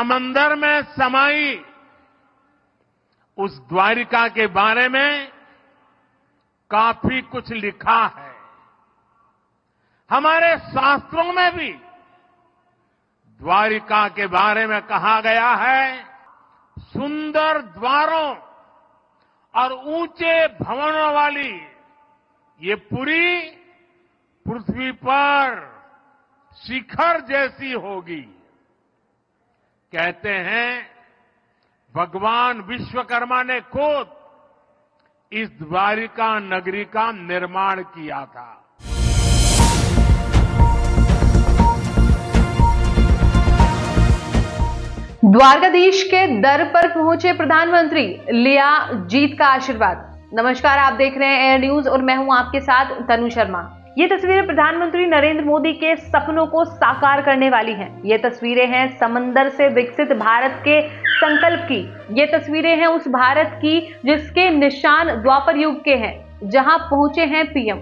समंदर में समाई उस द्वारिका के बारे में काफी कुछ लिखा है। हमारे शास्त्रों में भी द्वारिका के बारे में कहा गया है, सुंदर द्वारों और ऊंचे भवनों वाली ये पुरी पृथ्वी पर शिखर जैसी होगी। कहते हैं भगवान विश्वकर्मा ने खुद इस द्वारिका नगरी का निर्माण किया था। द्वारकाधीश के दर पर पहुंचे प्रधानमंत्री, लिया जीत का आशीर्वाद। नमस्कार, आप देख रहे हैं एयर न्यूज और मैं हूं आपके साथ तनु शर्मा। ये तस्वीरें प्रधानमंत्री नरेंद्र मोदी के सपनों को साकार करने वाली हैं। ये तस्वीरें हैं समंदर से विकसित भारत के संकल्प की। ये तस्वीरें हैं उस भारत की जिसके निशान द्वापर युग के हैं, जहां पहुंचे हैं पीएम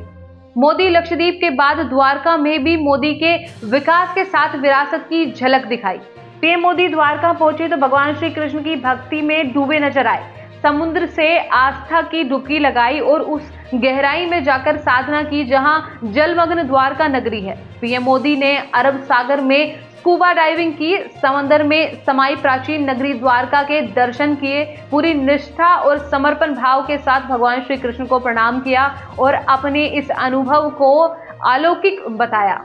मोदी। लक्षद्वीप के बाद द्वारका में भी मोदी के विकास के साथ विरासत की झलक दिखाई। पीएम मोदी द्वारका पहुंचे तो भगवान श्री कृष्ण की भक्ति में डूबे नजर आए। समुद्र से आस्था की डुबकी लगाई और उस गहराई में जाकर साधना की जहां जलमग्न द्वारका नगरी है। पीएम मोदी ने अरब सागर में स्कूबा डाइविंग की, समंदर में समाई प्राचीन नगरी द्वारका के दर्शन किए, पूरी निष्ठा और समर्पण भाव के साथ भगवान श्री कृष्ण को प्रणाम किया और अपने इस अनुभव को अलौकिक बताया।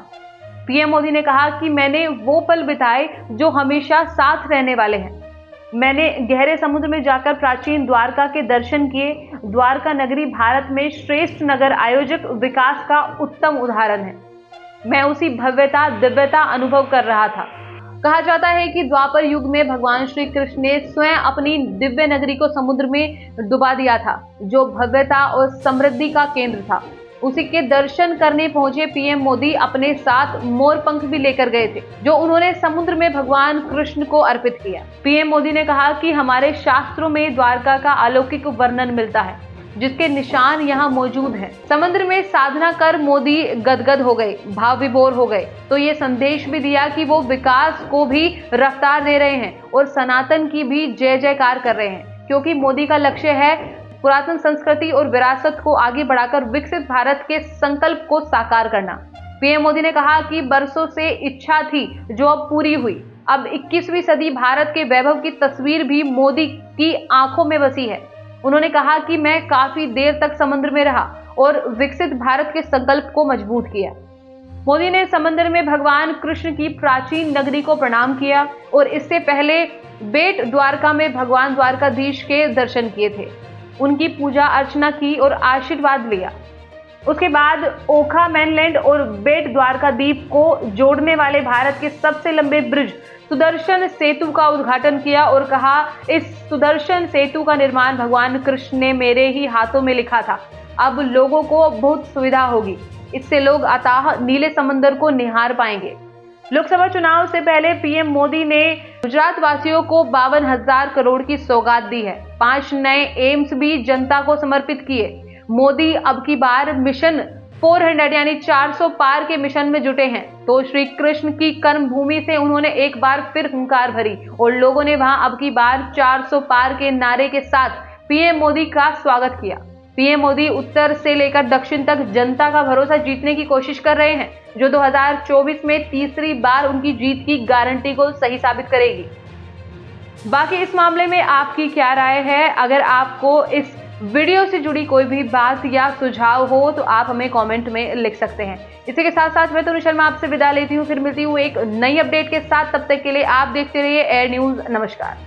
पीएम मोदी ने कहा कि मैंने वो पल बिताए जो हमेशा साथ रहने वाले हैं। मैंने गहरे समुद्र में जाकर प्राचीन द्वारका के दर्शन किए। द्वारका नगरी भारत में श्रेष्ठ नगर आयोजक विकास का उत्तम उदाहरण है। मैं उसी भव्यता दिव्यता अनुभव कर रहा था। कहा जाता है कि द्वापर युग में भगवान श्री कृष्ण ने स्वयं अपनी दिव्य नगरी को समुद्र में डुबा दिया था, जो भव्यता और समृद्धि का केंद्र था। उसी के दर्शन करने पहुंचे पीएम मोदी अपने साथ मोर पंख भी लेकर गए थे, जो उन्होंने समुद्र में भगवान कृष्ण को अर्पित किया। पीएम मोदी ने कहा कि हमारे शास्त्रों में द्वारका का अलौकिक वर्णन मिलता है, जिसके निशान यहाँ मौजूद हैं। समुद्र में साधना कर मोदी गदगद हो गए, भाव विभोर हो गए, तो ये संदेश भी दिया कि वो विकास को भी रफ्तार दे रहे हैं और सनातन की भी जय जयकार कर रहे हैं, क्योंकि मोदी का लक्ष्य है पुरातन संस्कृति और विरासत को आगे बढ़ाकर विकसित भारत के संकल्प को साकार करना। पीएम मोदी ने कहा कि बरसों से इच्छा थी जो अब पूरी हुई। अब 21वीं सदी भारत के वैभव की तस्वीर भी मोदी की आंखों में बसी है। उन्होंने कहा कि मैं काफी देर तक समुद्र में रहा और विकसित भारत के संकल्प को मजबूत किया। मोदी ने समुद्र में भगवान कृष्ण की प्राचीन नगरी को प्रणाम किया और इससे पहले बेट द्वारका में भगवान द्वारकाधीश के दर्शन किए थे। उनकी पूजा अर्चना की और आशीर्वाद लिया। उसके बाद ओखा मेनलैंड और बेट द्वारकाद्वीप को जोड़ने वाले भारत के सबसे लंबे ब्रिज सुदर्शन सेतु का उद्घाटन किया और कहा, इस सुदर्शन सेतु का निर्माण भगवान कृष्ण ने मेरे ही हाथों में लिखा था। अब लोगों को बहुत सुविधा होगी, इससे लोग अथाह नीले समंदर को निहार पाएंगे। लोकसभा चुनाव से पहले पीएम मोदी ने गुजरात वासियों को 52,000 करोड़ की सौगात दी है। 5 नए एम्स भी जनता को समर्पित किए। मोदी अब की बार मिशन 400 यानी 400 पार के मिशन में जुटे हैं। तो श्री कृष्ण की कर्म भूमि से उन्होंने एक बार फिर हुंकार भरी और लोगों ने वहां अब की बार 400 पार के नारे के साथ पीएम मोदी का स्वागत किया। पीएम मोदी उत्तर से लेकर दक्षिण तक जनता का भरोसा जीतने की कोशिश कर रहे हैं, जो 2024 में तीसरी बार उनकी जीत की गारंटी को सही साबित करेगी। बाकी इस मामले में आपकी क्या राय है? अगर आपको इस वीडियो से जुड़ी कोई भी बात या सुझाव हो तो आप हमें कमेंट में लिख सकते हैं। इसी के साथ साथ मैं तनु शर्मा आपसे विदा लेती हूँ। फिर मिलती हूँ एक नई अपडेट के साथ। तब तक के लिए आप देखते रहिए एयर न्यूज। नमस्कार।